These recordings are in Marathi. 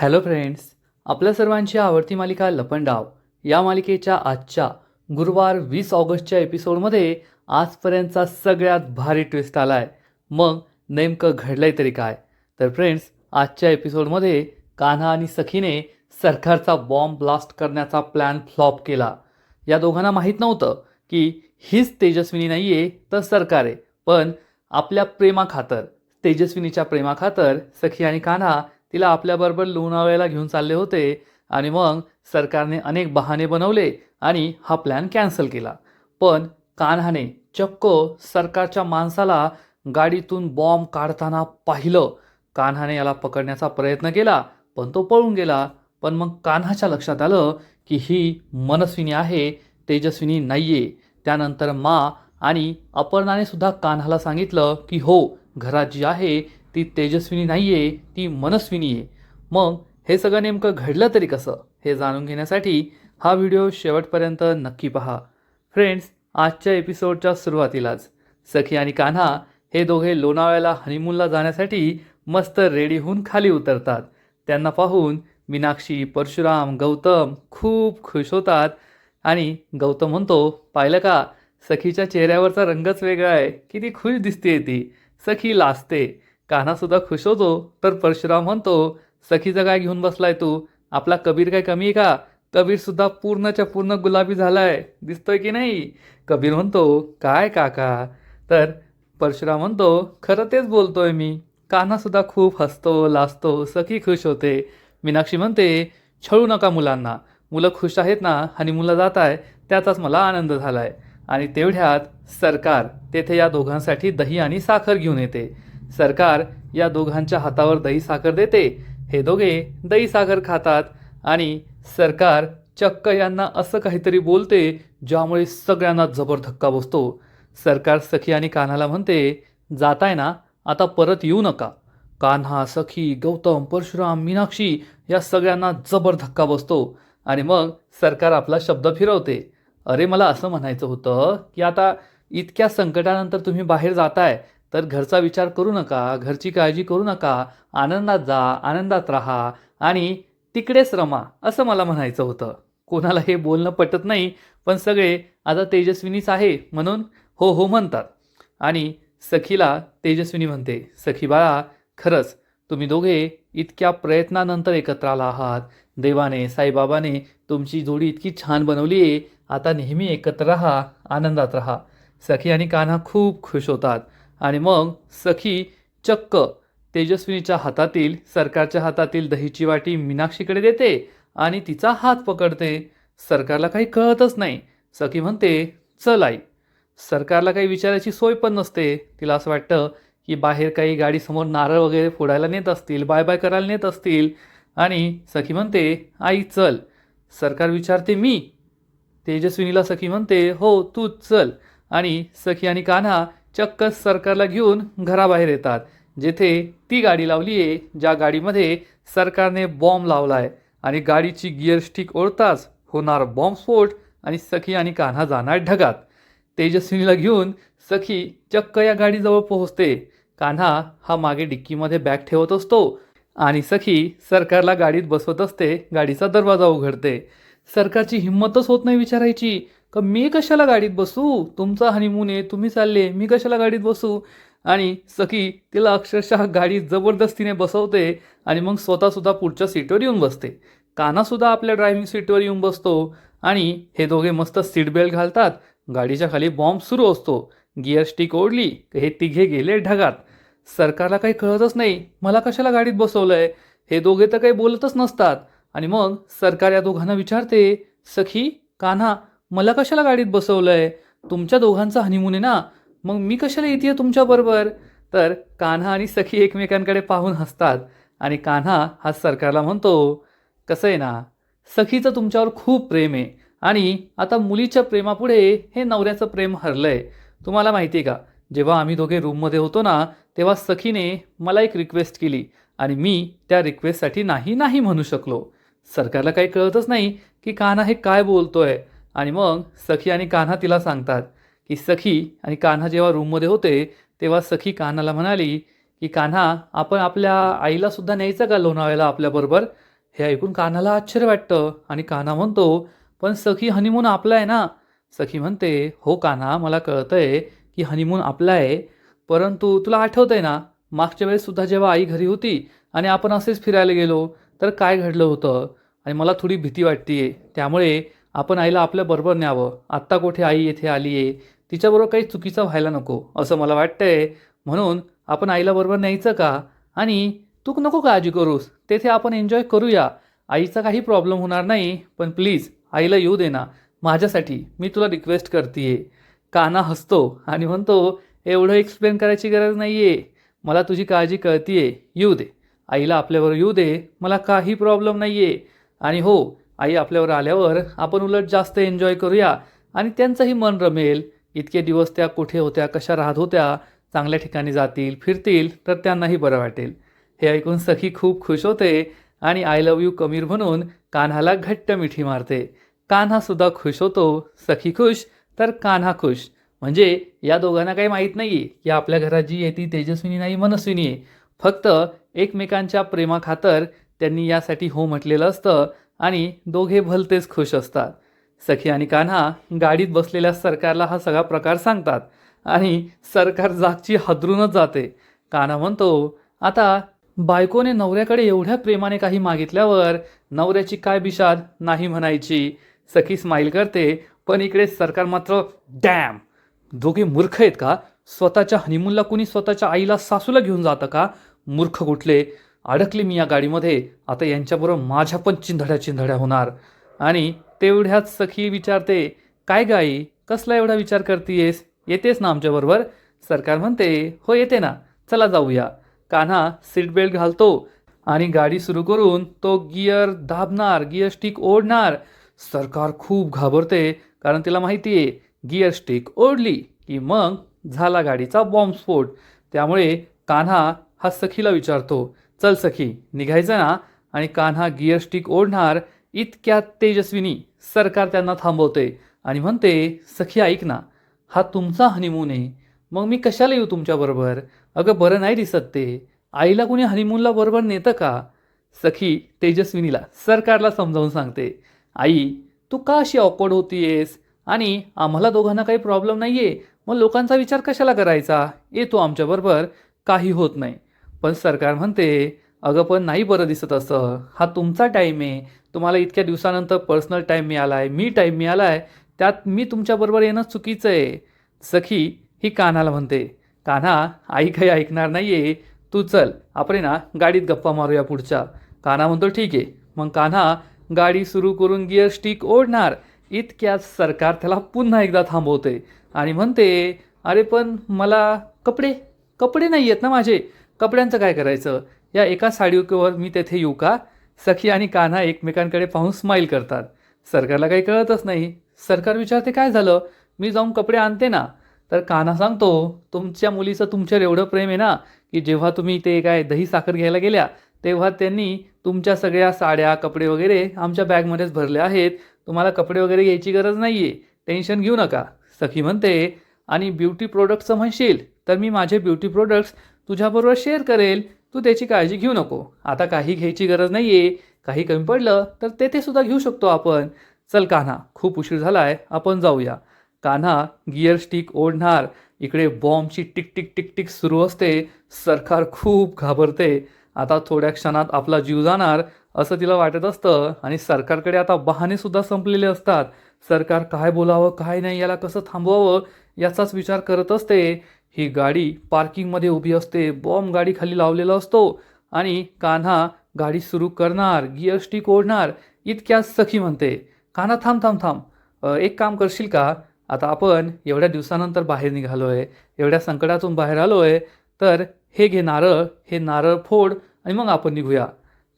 हॅलो फ्रेंड्स, आपल्या सर्वांची आवडती मालिका लपंडाव या मालिकेच्या आजच्या गुरुवार 20 ऑगस्टच्या एपिसोडमध्ये आजपर्यंतचा सगळ्यात भारी ट्विस्ट आला आहे. मग नेमकं घडलंय तरी काय? तर फ्रेंड्स, आजच्या एपिसोडमध्ये कान्हा आणि सखीने सरकारचा बॉम्ब ब्लास्ट करण्याचा प्लॅन फ्लॉप केला. या दोघांना माहीत नव्हतं की हीच तेजस्विनी नाही आहे तर सरकार आहे. पण आपल्या प्रेमाखातर, तेजस्विनीच्या प्रेमाखातर सखी आणि कान्हा तिला आपल्याबरोबर लोणावळ्याला घेऊन चालले होते आणि मग सरकारने अनेक बहाणे बनवले आणि हा प्लॅन कॅन्सल केला. पण कान्हाने चक्क सरकारच्या माणसाला गाडीतून बॉम्ब काढताना पाहिलं. कान्हाने याला पकडण्याचा प्रयत्न केला पण तो पळून गेला. पण मग कान्हाच्या लक्षात आलं की ही मनस्विनी आहे, तेजस्विनी नाहीये. त्यानंतर आणि अपर्णाने सुद्धा कान्हाला सांगितलं की हो, घरात जी आहे ती तेजस्विनी नाहीये, ती मनस्विनी आहे. मग हे सगळं नेमकं घडलं तरी कसं, हे जाणून घेण्यासाठी हा व्हिडिओ शेवटपर्यंत नक्की पहा. फ्रेंड्स, आजच्या एपिसोडच्या सुरुवातीलाच सखी आणि कान्हा हे दोघे लोणावळ्याला हनीमूनला जाण्यासाठी मस्त रेडी होऊन खाली उतरतात. त्यांना पाहून मीनाक्षी, परशुराम, गौतम खूप खुश होतात आणि गौतम म्हणतो, पाहिलं का, सखीच्या चेहऱ्यावरचा रंगच वेगळा आहे, किती खुश दिसते ती. सखी लाजते. कान्हासुद्धा खुश होतो. तर परशुराम म्हणतो, सखीचं काय घेऊन बसलाय तू? आपला कबीर काय कमी आहे का? कबीरसुद्धा पूर्णच्या पूर्ण गुलाबी झालाय, दिसतोय की नाही? कबीर म्हणतो, काय काका? तर परशुराम म्हणतो, खरं तेच बोलतोय मी. कान्हासुद्धा खूप हसतो, लाजतो. सखी खुश होते. मीनाक्षी म्हणते, छळू नका मुलांना. मुलं खुश आहेत ना, हनीमूनला जात आहे, त्याचाच मला आनंद झालाय. आणि तेवढ्यात सरकार तेथे या दोघांसाठी दही आणि साखर घेऊन येते. सरकार या दोघांच्या हातावर दही साखर देते. हे दोघे दही साखर खातात आणि सरकार चक्क यांना असं काहीतरी बोलते ज्यामुळे सगळ्यांना जबर धक्का बसतो. सरकार सखी आणि कान्हाला म्हणते, जाताय ना, आता परत येऊ नका. कान्हा, सखी, गौतम, परशुराम, मीनाक्षी या सगळ्यांना जबर धक्का बसतो आणि मग सरकार आपला शब्द फिरवते. अरे, मला असं म्हणायचं होतं की आता इतक्या संकटानंतर तुम्ही बाहेर जाताय तर घरचा विचार करू नका, घरची काळजी करू नका, आनंदात जा, आनंदात राहा आणि तिकडेच रमा, असं मला म्हणायचं होतं. कोणाला हे बोलणं पटत नाही, पण सगळे आता तेजस्विनीच आहे म्हणून हो हो म्हणतात. आणि सखीला तेजस्विनी म्हणते, सखी बाळा, खरंच तुम्ही दोघे इतक्या प्रयत्नानंतर एकत्र आला आहात. देवाने, साईबाबाने तुमची जोडी इतकी छान बनवली आहे. आता नेहमी एकत्र राहा, आनंदात राहा. सखी आणि कान्हा खूप खुश होतात आणि मग सखी चक्क तेजस्विनीच्या हातातील, सरकारच्या हातातील दहीची वाटी मीनाक्षीकडे देते आणि तिचा हात पकडते. सरकारला काही कळतच नाही. सखी म्हणते, चल आई. सरकारला काही विचारायची सोय पण नसते. तिला असं वाटतं की बाहेर काही गाडीसमोर नारळ वगैरे फोडायला नेत असतील, बाय बाय करायला नेत असतील. आणि सखी म्हणते, आई चल. सरकार विचारते, मी? तेजस्विनीला सखी म्हणते, हो तू चल. आणि सखी आणि कान्हा चक्क सरकारला घेऊन घराबाहेर येतात, जेथे ती गाडी लावली आहे ज्या गाडीमध्ये सरकारने बॉम्ब लावलाय. आणि गाडीची गिअर स्टिक ओढताच होणार बॉम्बस्फोट आणि सखी आणि कान्हा जाणार ढगात. तेजस्विनीला घेऊन सखी चक्क या गाडीजवळ पोहोचते. कान्हा हा मागे डिक्कीमध्ये बॅग ठेवत असतो आणि सखी सरकारला गाडीत बसवत असते. गाडीचा दरवाजा उघडते. सरकारची हिंमतच होत नाही विचारायची, का मी कशाला गाडीत बसू? तुमचा हनीमून आहे, तुम्ही चालले, मी कशाला गाडीत बसू? आणि सखी तिला अक्षरशः गाडीत जबरदस्तीने बसवते आणि मग स्वतःसुद्धा पुढच्या सीटवर येऊन बसते. कान्हासुद्धा आपल्या ड्रायव्हिंग सीटवर येऊन बसतो आणि हे दोघे मस्त सीट बेल्ट घालतात. गाडीच्या खाली बॉम्ब सुरू असतो. गिअर स्टिक ओढली, हे तिघे गेले ढगात. सरकारला काही कळतच नाही, मला कशाला गाडीत बसवलंय. हे दोघे तर काही बोलतच नसतात. आणि मग सरकार या दोघांना विचारते, सखी, कान्हा, मला कशाला गाडीत बसवलंय? तुमच्या दोघांचा हनीमून आहे ना, मग मी कशाला येते तुमच्याबरोबर? तर कान्हा आणि सखी एकमेकांकडे पाहून हसतात आणि कान्हा हा सरकारला म्हणतो, कसं आहे ना, सखीचं तुमच्यावर खूप प्रेम आहे आणि आता मुलीच्या प्रेमापुढे हे नवऱ्याचं प्रेम हरलंय. तुम्हाला माहिती आहे का, जेव्हा आम्ही दोघे रूममध्ये होतो ना, तेव्हा सखीने मला एक रिक्वेस्ट केली आणि मी त्या रिक्वेस्टसाठी नाही नाही म्हणू शकलो. सरकारला काही कळतच नाही की कान्हा हे काय बोलतोय. आणि मग सखी आणि कान्हा तिला सांगतात की सखी आणि कान्हा जेव्हा रूममध्ये होते तेव्हा सखी कान्हाला म्हणाली की कान्हा, आपण आपल्या आईला सुद्धा न्यायचं का लोणावळ्याला आपल्याबरोबर? हे ऐकून कान्हाला आश्चर्य वाटतं आणि कान्हा म्हणतो, पण सखी हनीमून आपला आहे ना? सखी म्हणते, हो कान्हा, मला कळतंय की हनीमून आपला आहे, परंतु तुला आठवतंय ना, मागच्या वेळेस सुद्धा जेव्हा आई घरी होती आणि आपण असेच फिरायला गेलो तर काय घडलं होतं? आणि मला थोडी भीती वाटतीये, त्यामुळे आपण आईला आपल्याबरोबर न्यावं. आत्ता कुठे आई येथे आली आहे, तिच्याबरोबर काही चुकीचं व्हायला नको असं मला वाटतंय. म्हणून आपण आईला बरोबर न्यायचं का? आणि तू नको काळजी करूस, तेथे आपण एन्जॉय करूया. आईचा काही प्रॉब्लेम होणार नाही, पण प्लीज आईला येऊ दे ना, माझ्यासाठी मी तुला रिक्वेस्ट करतीये. कान्हा हसतो आणि म्हणतो, एवढं एक्सप्लेन करायची गरज नाही आहे, मला तुझी काळजी कळतीये, येऊ दे. आईला आपल्यावर येऊ दे, मला काही प्रॉब्लेम नाही आहे. आणि हो, आई आपल्यावर आल्यावर आपण उलट जास्त एन्जॉय करूया आणि त्यांचंही मन रमेल. इतके दिवस त्या कुठे होत्या, कशा राहत होत्या, चांगल्या ठिकाणी जातील, फिरतील तर त्यांनाही बरं वाटेल. हे ऐकून सखी खूप खुश होते आणि आय लव्ह यू कमीर म्हणून कान्हाला घट्ट मिठी मारते. कान्हासुद्धा खुश होतो. सखी खुश तर कान्हा खुश. म्हणजे या दोघांना काही माहीत नाही आहे की आपल्या घरात जी आहे ती तेजस्विनी नाही, मनस्विनी आहे. फक्त एकमेकांच्या प्रेमाखातर त्यांनी यासाठी हो म्हटलेलं असतं आणि दोघे भलतेच खुश असतात. सखी आणि कान्हा गाडीत बसलेल्या सरकारला हा सगळा प्रकार सांगतात आणि सरकार जागची हादरूनच जाते. कान्हा म्हणतो, आता बायकोने नवऱ्याकडे एवढ्या प्रेमाने काही मागितल्यावर नवऱ्याची काय बिशाद नाही म्हणायची. सखी स्माईल करते, पण इकडे सरकार मात्र डॅम, दोघे मूर्ख आहेत का? स्वतःच्या हनीमूनला कुणी स्वतःच्या आईला सासूला घेऊन जातं का? मूर्ख कुठले. अडकले मी या गाडीमध्ये, आता यांच्याबरोबर माझ्या पण चिंधड्या चिंधड्या होणार. आणि तेवढ्यात सखी विचारते, काय गाई, कसला एवढा विचार करतीयेस, येतेस ना आमच्याबरोबर? सरकार म्हणते, हो येते ना, चला जाऊया. कान्हा सीट बेल्ट घालतो आणि गाडी सुरू करून तो गिअर दाबणार, गिअर स्टिक ओढणार. सरकार खूप घाबरते, कारण तिला माहिती आहे गिअर स्टिक ओढली की मग झाला गाडीचा बॉम्बस्फोट. त्यामुळे कान्हा हा सखीला विचारतो, चल सखी निघायचं ना? आणि कान्हा गिअर स्टिक ओढणार. इतक्यात तेजस्विनी सरकार त्यांना थांबवते आणि म्हणते, सखी ऐक ना, हा तुमचा हनीमून आहे, मग मी कशाला येऊ तुमच्याबरोबर? अगं बरं नाही दिसत ते, आईला कुणी हनीमूनला बरोबर नेतं का? सखी तेजस्विनीला सरकारला समजावून सांगते, आई तू का अशी ऑकवर्ड होतीयेस? आणि आम्हाला दोघांना काही प्रॉब्लेम नाही आहे, मग लोकांचा विचार कशाला करायचा? येतो आमच्याबरोबर, काही होत नाही. पण सरकार म्हणते, अगं पण नाही बरं दिसत असं, हा तुमचा टाईम आहे, तुम्हाला इतक्या दिवसानंतर पर्सनल टाईम मिळाला आहे, मी टाईम मिळाला आहे, त्यात मी तुमच्याबरोबर येणं चुकीचं आहे. सखी ही कान्हाला म्हणते, कान्हा आई काही ऐकणार नाही आहे, तू चल आपण आहे ना गाडीत गप्पा मारूया पुढच्या. कान्हा म्हणतो ठीक आहे. मग कान्हा गाडी सुरू करून गिअर स्टिक ओढणार. इतक्यात सरकार त्याला पुन्हा एकदा थांबवते आणि म्हणते, अरे पण मला कपडे कपडे नाही आहेत ना माझे, कपड्यांचं काय करायचं? या एका साडीवर मी तेथे येऊ का? सखी आणि कान्हा एकमेकांकडे पाहून स्माईल करतात. सरकारला काही कळतच नाही. सरकार विचारते, काय झालं? मी जाऊन कपडे आणते ना. तर कान्हा सांगतो, तुमच्या मुलीचं तुमच्यावर एवढं प्रेम आहे ना की जेव्हा तुम्ही ते काय दही साखर घ्यायला गेल्या तेव्हा त्यांनी तुमच्या सगळ्या साड्या कपडे वगैरे आमच्या बॅगमध्येच भरले आहेत, तुम्हाला कपडे वगैरे घ्यायची गरज नाही आहे, टेन्शन घेऊ नका. सखी म्हणते, आणि ब्युटी प्रोडक्टचं म्हणशील तर मी माझे ब्युटी प्रोडक्ट्स तुझ्याबरोबर शेअर करेल, तू त्याची काळजी घेऊ नको. आता काही घ्यायची गरज नाही आहे, काही कमी पडलं तर तेथे सुद्धा घेऊ शकतो आपण. चल कान्हा, खूप उशीर झाला आहे, आपण जाऊया. कान्हा गिअर स्टिक ओढणार. इकडे बॉम्बची टिक टिक टिक टिक सुरू असते. सरकार खूप घाबरते, आता थोड्या क्षणात आपला जीव जाणार असं तिला वाटत असतं. आणि सरकारकडे आता बहाणेसुद्धा संपलेले असतात. सरकार काय बोलावं काय नाही, याला कसं थांबवावं याचाच विचार करत असते. ही गाडी पार्किंगमध्ये उभी असते, बॉम्ब गाडी खाली लावलेला असतो आणि कान्हा गाडी सुरू करणार, गिअर स्टिक ओढणार. इतक्यात सखी म्हणते, कान्हा थांब थांब थांब, एक काम करशील का? आता आपण एवढ्या दिवसानंतर बाहेर निघालो आहे, एवढ्या संकटातून बाहेर आलो आहे, तर हे घे नारळ, हे नारळ फोड आणि मग आपण निघूया.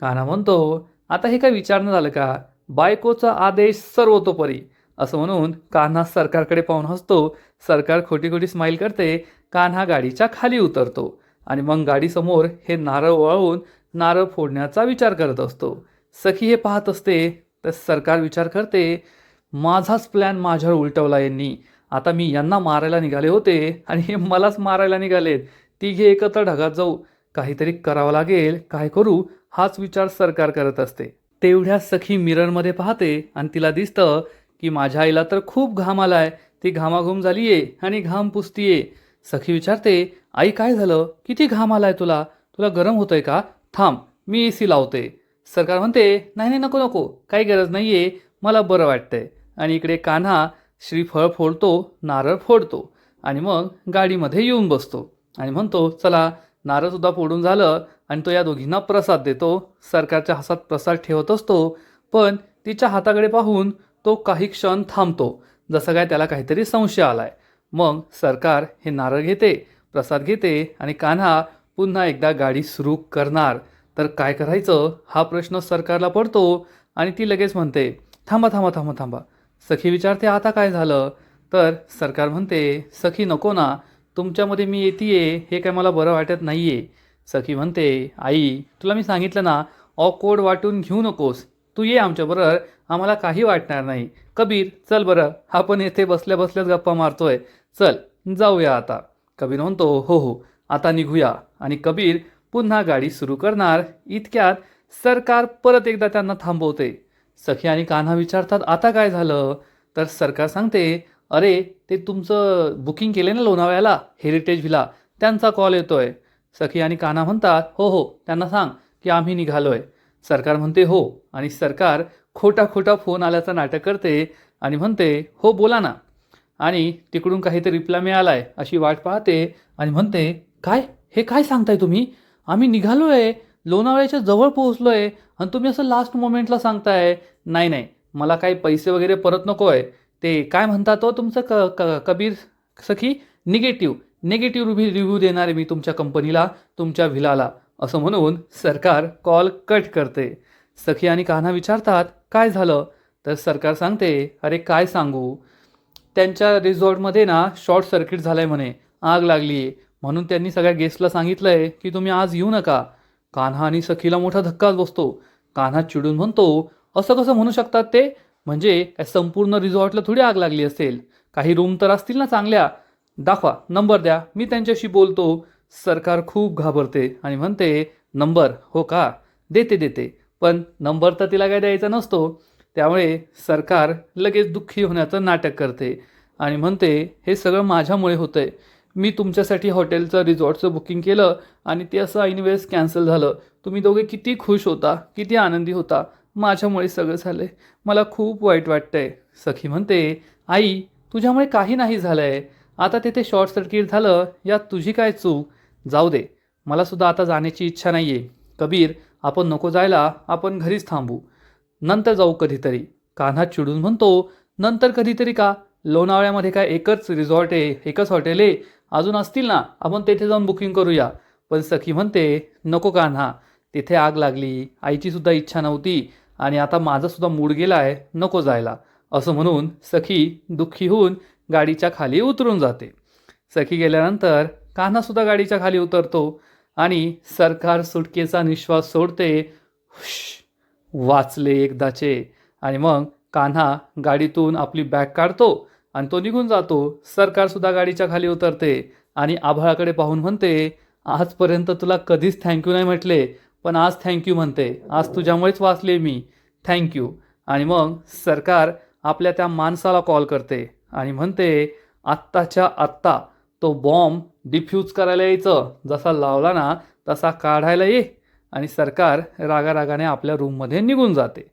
कान्हा म्हणतो, आता हे काय विचारणं झालं का? बायकोचा आदेश सर्वतोपरी, असं म्हणून कान्हा सरकारकडे पाहून हसतो. सरकार खोटी खोटी स्माईल करते. कान्हा गाडीच्या खाली उतरतो आणि मग गाडीसमोर हे नारळ वळवून नारळ फोडण्याचा विचार करत असतो. सखी हे पाहत असते तर सरकार विचार करते, माझाच प्लॅन माझ्यावर उलटवला यांनी. आता मी यांना मारायला निघाले होते आणि हे मलाच मारायला निघालेत. तिघे एकत्र ढगात जाऊ, काहीतरी करावं लागेल, काय करू हाच विचार सरकार करत असते. तेवढ्या सखी मिररमध्ये पाहते आणि तिला दिसतं की माझ्या आईला तर खूप घाम आलाय, ती घामाघूम झालीये आणि घाम पुसतीये. सखी विचारते, आई काय झालं, किती घाम आलाय तुला, तुला गरम होतंय का, थांब मी AC लावते. सरकार म्हणते, नाही नाही नको नको, काही गरज नाहीये, मला बरं वाटतंय. आणि इकडे कान्हा श्रीफळ फोडतो, नारळ फोडतो आणि मग गाडीमध्ये येऊन बसतो आणि म्हणतो चला, नारळसुद्धा फोडून झालं आणि तो या दोघींना प्रसाद देतो. सरकारच्या हातात प्रसाद ठेवत असतो, पण तिच्या हाताकडे पाहून तो काही क्षण थांबतो, जसं काय त्याला काहीतरी संशय आलाय. मग सरकार हे नारळ घेते, प्रसाद घेते आणि कान्हा पुन्हा एकदा गाडी सुरू करणार. तर काय करायचं हा प्रश्न सरकारला पडतो आणि ती लगेच म्हणते, थांबा थांबा थांबा थांबा. सखी विचारते, आता काय झालं. तर सरकार म्हणते, सखी नको ना, तुमच्यामध्ये मी येतीये हे काय मला बरं वाटत नाहीये. सखी म्हणते, आई तुला मी सांगितलं ना, ऑकवर्ड वाटून घेऊ नकोस, तू ये आमच्याबरोबर, आम्हाला काही वाटणार नाही. कबीर चल बरं, आपण येथे बसल्या बसल्याच गप्पा मारतोय, चल जाऊया आता. कबीर म्हणतो, हो हो आता निघूया. आणि कबीर पुन्हा गाडी सुरू करणार. इतक्यात सरकार परत एकदा त्यांना थांबवते. सखी आणि कान्हा विचारतात, आता काय झालं. तर सरकार सांगते, अरे ते तुमचं बुकिंग केले ना लोणावळ्याला हेरिटेज व्हिला, त्यांचा कॉल येतोय. सखी आणि कान्हा म्हणतात, हो हो त्यांना सांग की आम्ही निघालोय. सरकार म्हणते हो, आणि सरकार खोटा खोटा फोन आल्याचं नाटक करते आणि म्हणते, हो बोला ना. आणि तिकडून काहीतरी रिप्लाय मिळालाय अशी वाट पाहते आणि म्हणते, काय हे काय सांगताय तुम्ही, आम्ही निघालोय, लोणावळ्याच्या जवळ पोहोचलोय आणि तुम्ही असं लास्ट मोमेंटला सांगताय. नाही नाही, मला काही पैसे वगैरे परत नको आहे, ते काय म्हणतात तो तुमचं कबीर सखी, निगेटिव्ह रिव्ह्यू देणार आहे मी तुमच्या कंपनीला, तुमच्या व्हिलाला, असं म्हणून सरकार कॉल कट करते. सखी आणि कान्हा विचारतात, काय झालं. तर सरकार सांगते, अरे काय सांगू, त्यांच्या रिसॉर्टमध्ये ना शॉर्ट सर्किट झालंय म्हणे, आग लागली आहे, म्हणून त्यांनी सगळ्या गेस्टला सांगितलंय की तुम्ही आज येऊ नका. कान्हा आणि सखीला मोठा धक्काच बसतो. कान्हा चिडून म्हणतो, असं कसं म्हणू शकतात ते, म्हणजे काय संपूर्ण रिसॉर्टला थोडी आग लागली असेल, काही रूम तर असतील ना चांगल्या, दाखवा नंबर द्या, मी त्यांच्याशी बोलतो. सरकार खूप घाबरते आणि म्हणते, नंबर हो का, देते देते, पण नंबर तर तिला काय द्यायचा नसतो. त्यामुळे सरकार लगेच दुःखी होण्याचं नाटक करते आणि म्हणते, हे सगळं माझ्यामुळे होतंय, मी तुमच्यासाठी हॉटेलचं रिसॉर्टचं बुकिंग केलं आणि ते असं ऐनवेळेस कॅन्सल झालं. तुम्ही दोघे किती खुश होता, किती आनंदी होता, माझ्यामुळे सगळं झालंय, मला खूप वाईट वाटतंय. सखी म्हणते, आई तुझ्यामुळे काही नाही झालंय, आता तिथे शॉर्ट सर्किट झालं यात तुझी काय चूक, जाऊ दे, मलासुद्धा आता जाण्याची इच्छा नाही आहे. कबीर आपण नको जायला, आपण घरीच थांबू, नंतर जाऊ कधीतरी. कान्हा चिडून म्हणतो, नंतर कधीतरी का, लोणावळ्यामध्ये काय एकच रिसॉर्ट आहे, एकच हॉटेल आहे, अजून असतील ना, आपण तेथे जाऊन बुकिंग करूया. पण सखी म्हणते, नको कान्हा, तिथे आग लागली, आईचीसुद्धा इच्छा नव्हती आणि आता माझासुद्धा मूड गेला आहे, नको जायला. असं म्हणून सखी दुःखी होऊन गाडीच्या खाली उतरून जाते. सखी गेल्यानंतर कान्हासुद्धा गाडीच्या खाली उतरतो आणि सरकार सुटकेचा निश्वास सोडते, हुश, वाचले एकदाचे. आणि मग कान्हा गाडीतून आपली बॅग काढतो आणि तो निघून जातो. सरकारसुद्धा गाडीच्या खाली उतरते आणि आभाळाकडे पाहून म्हणते, आजपर्यंत तुला कधीच थँक्यू नाही म्हटले, पण आज थँक्यू म्हणते, आज तुझ्यामुळेच वाचले मी, थँक्यू. आणि मग सरकार आपल्या त्या माणसाला कॉल करते आणि म्हणते, आत्ताच्या आत्ता तो बॉम्ब डिफ्यूज करायला यायचं, जसा लावला ना तसा काढायला ये. आणि सरकार रागारागाने आपल्या रूममध्ये निघून जाते.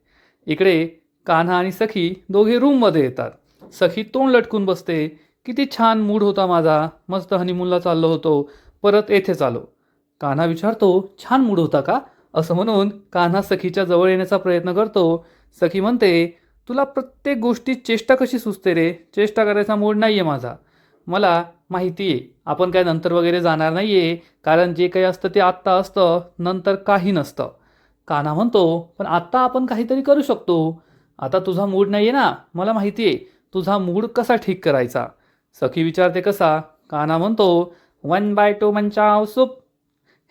इकडे कान्हा आणि सखी दोघे रूममध्ये येतात. सखी तोंड लटकून बसते, किती छान मूड होता माझा, मस्त हनीमूनला चाललो होतो, परत येथेच आलो. कान्हा विचारतो, छान मूड होता का, असं म्हणून कान्हा सखीच्या जवळ येण्याचा प्रयत्न करतो. सखी म्हणते, तुला प्रत्येक गोष्टीत चेष्टा कशी सुचते रे, चेष्टा करायचा मूड नाही आहे माझा, मला माहिती आहे आपण काय नंतर वगैरे जाणार नाही आहे, कारण जे काही असतं ते आत्ता असतं, नंतर काही नसतं. कान्हा म्हणतो, पण आत्ता आपण काहीतरी करू शकतो, आता तुझा मूड नाही आहे ना, मला माहिती आहे, तुझा मूड कसा ठीक करायचा. सखी विचारते, कसा. कान्हा म्हणतो, 1/2 मंचाव सूप.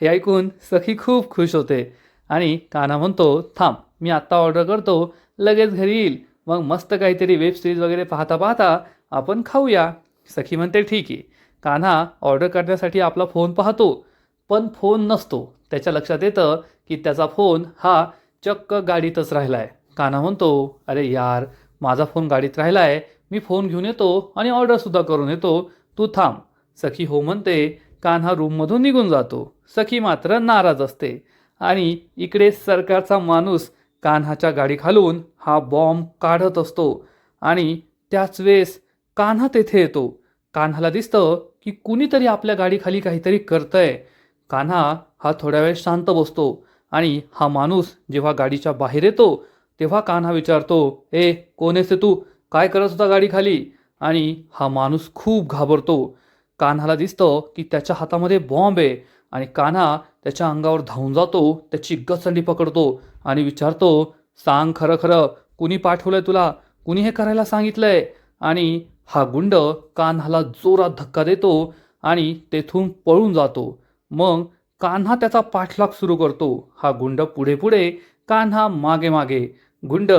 हे ऐकून सखी खूप खुश होते आणि कान्हा म्हणतो, थांब मी आत्ता ऑर्डर करतो, लगेच घरी येईल, मग मस्त काहीतरी वेब सिरीज वगैरे पाहता पाहता आपण खाऊया. सखी म्हणते, ठीक आहे. कान्हा ऑर्डर करण्यासाठी आपला फोन पाहतो, पण फोन नसतो. त्याच्या लक्षात येतं की त्याचा फोन हा चक्क गाडीतच राहिलाय. कान्हा म्हणतो, अरे यार, माझा फोन गाडीत राहिलाय, मी फोन घेऊन येतो आणि ऑर्डरसुद्धा करून येतो, तू थांब. सखी हो म्हणते. कान्हा रूममधून निघून जातो. सखी मात्र नाराज असते. आणि इकडे सरकारचा माणूस कान्हाच्या गाडी खालून हा बॉम्ब काढत असतो. आणि त्याच वेळेस कान्हा तेथे येतो. कान्हाला दिसतं की कुणीतरी आपल्या गाडीखाली काहीतरी करतंय. कान्हा हा थोड्या वेळ शांत बसतो. आणि हा माणूस जेव्हा गाडीच्या बाहेर येतो तेव्हा कान्हा विचारतो, ए कोण आहेस तू, काय करत होता गाडीखाली? आणि हा माणूस खूप घाबरतो. कान्हाला दिसतं की त्याच्या हातामध्ये बॉम्ब आहे. आणि कान्हा त्याच्या अंगावर धावून जातो, त्याची गचंडी पकडतो आणि विचारतो, सांग खरं खरं, कुणी पाठवलंय तुला, कुणी हे करायला सांगितलंय? आणि हा गुंड कान्हाला जोरात धक्का देतो आणि तेथून पळून जातो. मग कान्हा त्याचा पाठलाग सुरू करतो. हा गुंड पुढे पुढे, कान्हा मागे मागे. गुंड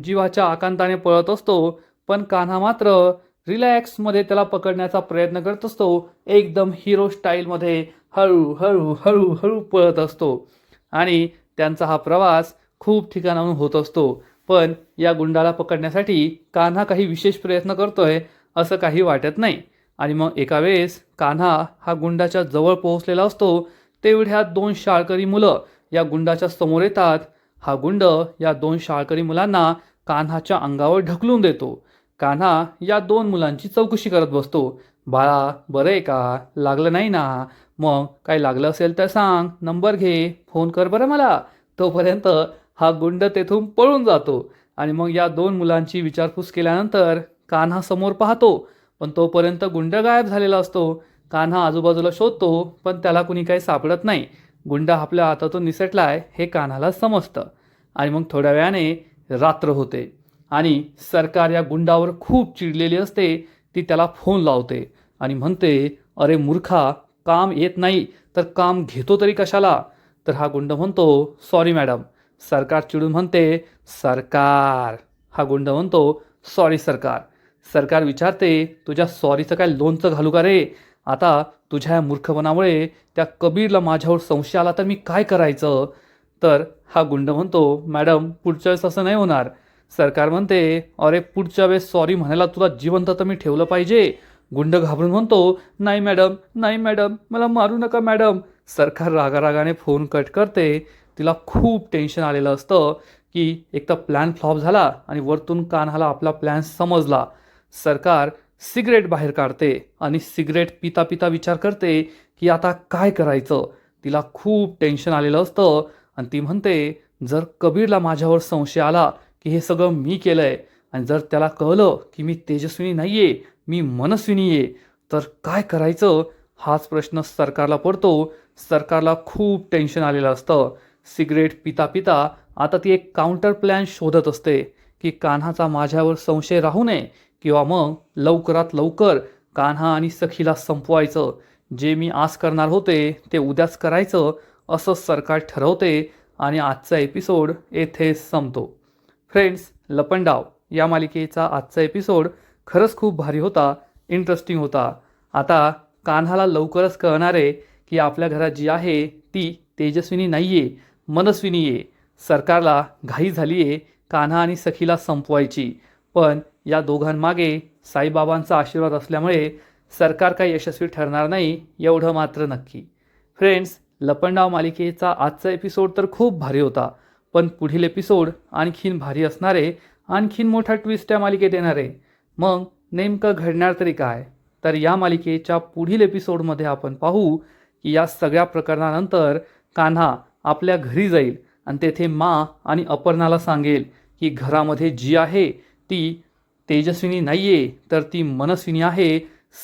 जीवाच्या आकांताने पळत असतो, पण कान्हा मात्र रिलॅक्समध्ये त्याला पकडण्याचा प्रयत्न करत असतो. एकदम हिरो स्टाईलमध्ये हळू हळू हळू हळू पळत असतो. आणि त्यांचा हा प्रवास खूप ठिकाणाहून होत असतो. पण या गुंडाला पकडण्यासाठी कान्हा काही विशेष प्रयत्न करतोय असं काही वाटत नाही. आणि मग एका वेळेस कान्हा हा गुंडाच्या जवळ पोहोचलेला असतो. तेवढ्यात दोन शाळकरी मुलं या गुंडाच्या समोर येतात. हा गुंड या दोन शाळकरी मुलांना कान्हाच्या अंगावर ढकलून देतो. कान्हा या दोन मुलांची चौकशी करत बसतो. बाळा बरं आहे का, लागलं नाही ना? मग काय लागलं असेल तर सांग, नंबर घे, फोन कर बरं मला. तोपर्यंत हा गुंड तेथून पळून जातो. आणि मग या दोन मुलांची विचारपूस केल्यानंतर कान्हा समोर पाहतो, पण तोपर्यंत गुंड गायब झालेला असतो. कान्हा आजूबाजूला शोधतो, पण त्याला कुणी काही सापडत नाही. गुंड आपल्या हातातून निसटलाय हे कान्हाला समजतं. आणि मग थोड्या वेळाने रात्र होते. आणि सरकार या गुंडावर खूप चिडलेली असते. ती त्याला फोन लावते आणि म्हणते, अरे मूर्खा, काम येत नाही तर काम घेतो तरी कशाला? तर हा गुंड म्हणतो, सॉरी मॅडम. सरकार चिडून म्हणते, सरकार. हा गुंड म्हणतो, सॉरी सरकार. सरकार विचारते, तुझ्या सॉरीचं काय लोणचं घालू का रे? आता तुझ्या या मूर्खपणामुळे त्या कबीरला माझ्यावर संशय आला तर मी काय करायचं? तर हा गुंड म्हणतो, मॅडम पुढच्या वेळेस असं नाही होणार. सरकार म्हणते, अरे पुढच्या वेळेस सॉरी म्हणायला तुला जिवंत तर मी ठेवलं पाहिजे. गुंड घाबरून म्हणतो, नाही मॅडम, नाही मॅडम, मला मारू नका मॅडम. सरकार रागारागाने फोन कट करते. तिला खूप टेन्शन आलेलं असतं की एक तर प्लॅन फ्लॉप झाला आणि वरतून कान्हाला आपला प्लॅन समजला. सरकार सिगरेट बाहेर काढते आणि सिगरेट पिता पिता विचार करते की आता काय करायचं. तिला खूप टेन्शन आलेलं असतं आणि ती म्हणते, जर कबीरला माझ्यावर संशय आला की हे सगळं मी केलंय आणि जर त्याला कळलं की मी तेजस्विनी नाहीये, मी मनस्विनी आहे, तर काय करायचं हाच प्रश्न सरकारला पडतो. सरकारला खूप टेन्शन आलेलं असतं. सिगरेट पिता पिता आता ती एक काउंटर प्लॅन शोधत असते की कान्हाचा माझ्यावर संशय राहू नये किंवा मग लवकरात लवकर कान्हा आणि सखीला संपवायचं. जे मी आज करणार होते ते उद्याच करायचं असं सरकार ठरवते. आणि आजचा एपिसोड येथे संपतो. फ्रेंड्स, लपंडाव या मालिकेचा आजचा एपिसोड खरंच खूप भारी होता, इंटरेस्टिंग होता. आता कान्हाला लवकरच कळणार आहे की आपल्या घरात जी आहे ती तेजस्विनी नाही आहे, मनस्विनी आहे. सरकारला घाई झाली आहे कान्हा आणि सखीला संपवायची. पण या दोघांमागे साईबाबांचा आशीर्वाद असल्यामुळे सरकार काही यशस्वी ठरणार नाही, एवढं मात्र नक्की. फ्रेंड्स, लपंडाव मालिकेचा आजचा एपिसोड तर खूप भारी होता, पण पुढील एपिसोड आणखीन भारी असणारे, आणखीन मोठा ट्विस्ट या मालिकेत येणार आहे. मग नेमकं घडणार तरी काय? तर या मालिकेच्या पुढील एपिसोडमध्ये आपण पाहू की या सगळ्या प्रकरणानंतर कान्हा आपल्या घरी जाईल आणि तेथे मा आणि अपर्णाला सांगेल की घरामध्ये जी आहे ती तेजस्विनी नाही आहे, तर ती मनस्विनी आहे,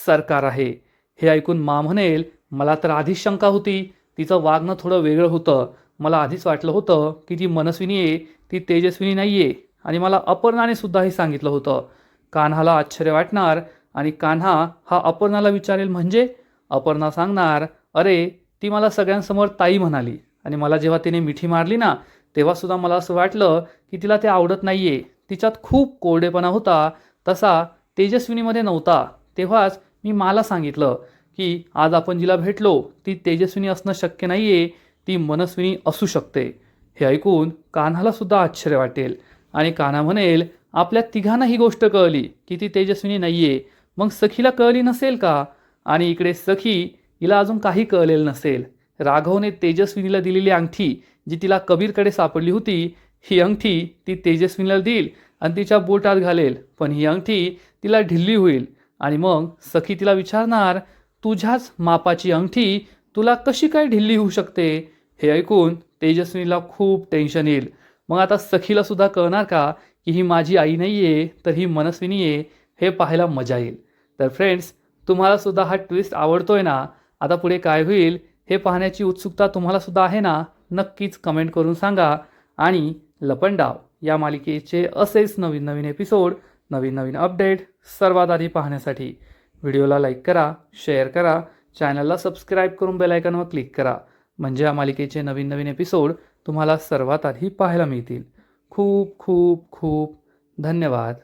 सरकार आहे. हे ऐकून मा म्हणेल, मला तर आधीच शंका होती, तिचं वागणं थोडं वेगळं होतं. मला आधीच वाटलं होतं की ती मनस्विनी आहे, ती तेजस्विनी नाही आहे. आणि मला अपर्णाने सुद्धा हे सांगितलं होतं. कान्हाला आश्चर्य वाटणार आणि कान्हा हा अपर्णाला विचारेल, म्हणजे अपर्णा सांगणार, अरे ती मला सगळ्यांसमोर ताई म्हणाली आणि मला जेव्हा तिने मिठी मारली ना तेव्हासुद्धा मला असं वाटलं की तिला ते आवडत नाही आहे. तिच्यात खूप कोरडेपणा होता, तसा तेजस्विनीमध्ये नव्हता. तेव्हाच मी मला सांगितलं की आज आपण जिला भेटलो ती तेजस्विनी असणं शक्य नाही आहे, ती मनस्विनी असू शकते. हे ऐकून कान्हाला सुद्धा आश्चर्य वाटेल आणि कान्हा म्हणेल, आपल्या तिघांना ही गोष्ट कळली की ती तेजस्विनी नाहीये, मग सखीला कळली नसेल का? आणि इकडे सखी, हिला अजून काही कळलेलं नसेल. राघवने तेजस्विनीला दिलेली अंगठी जी तिला कबीरकडे सापडली होती, ही अंगठी ती तेजस्विनीला देईल आणि तिच्या बोटात घालेल. पण ही अंगठी तिला ढिल्ली होईल आणि मग सखी तिला विचारणार, तुझ्याच मापाची अंगठी तुला कशी काय ढिल्ली होऊ शकते? हे ऐकून तेजस्विनीला खूप टेन्शन येईल. मग आता सखीला सुद्धा कळणार का की ही माझी आई नाही आहे, तर ही मनस्विनी आहे? हे पाहायला मजा येईल. तर फ्रेंड्स, तुम्हाला सुद्धा हा ट्विस्ट आवडतोय ना? आता पुढे काय होईल हे पाहण्याची उत्सुकता तुम्हाला सुद्धा आहे ना? नक्कीच कमेंट करून सांगा. आणि लपंडाव या मालिकेचे असेच नवीन नवीन एपिसोड, नवीन नवीन अपडेट सर्वात आधी पाहण्यासाठी व्हिडिओला लाईक करा, शेअर करा, चॅनलला सबस्क्राईब करून बेल आयकॉनवर क्लिक करा. म्हणजे या मालिकेचे नवीन नवीन एपिसोड तुम्हाला सर्वात आधी पाहायला मिळतील. खूप खूप खूप धन्यवाद.